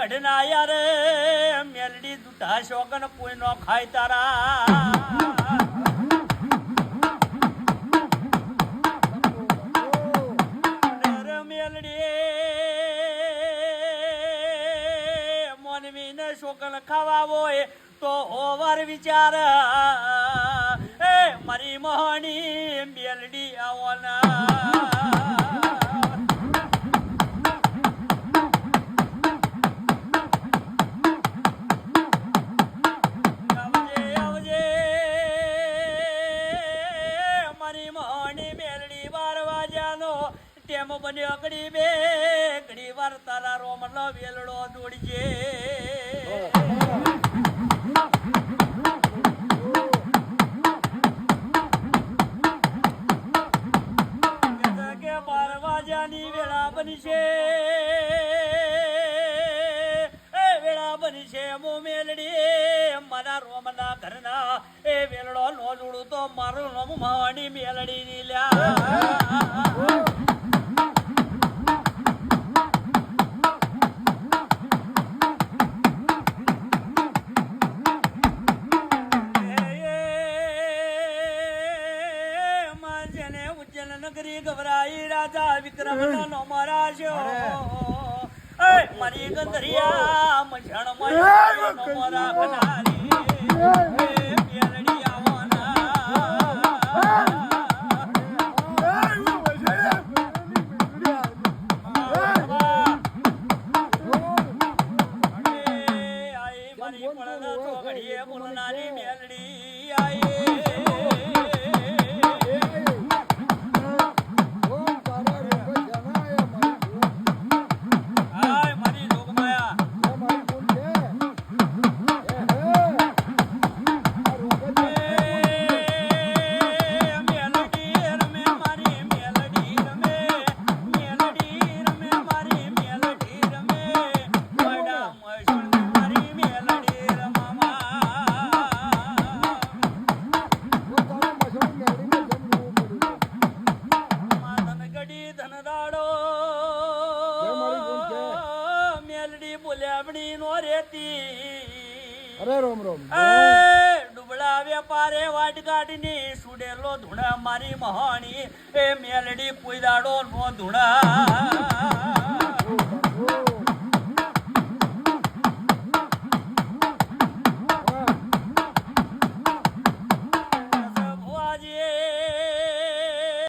ગઢના યાર મેલડી દૂધા શોકન કોઈ નો ખાય તારા શોકન ખાવા હોય તો ઓવર વિચાર એ મારી મોહની મેલડી આવવાના આવજે મારી મોહની મેલડી 12 વાગ્યાનો ટેમ બન્યો ઘડી વાર તારા રોમનો વેલડો દોડજે વેળા બની છે મો મેલડી મારા રોમના ઘરના એ વેલડો નો જોડું તો મારું નામ માવાની મેલડી ની લ્યા ગભરાઈ રાજા વિક્રમ નો મરાશો મારી ગંધરિયા મજણ મરા ખનારી મેલડી આવવાના મારી પડદા તો ઘડીએ બોલનારી મેલડી આઈ ડુબળા વેપારે વાટ કાઢીને સુડેલો ધૂણા મારી મહાણી એ મેલડી કોઈ દાડો નો ધૂણા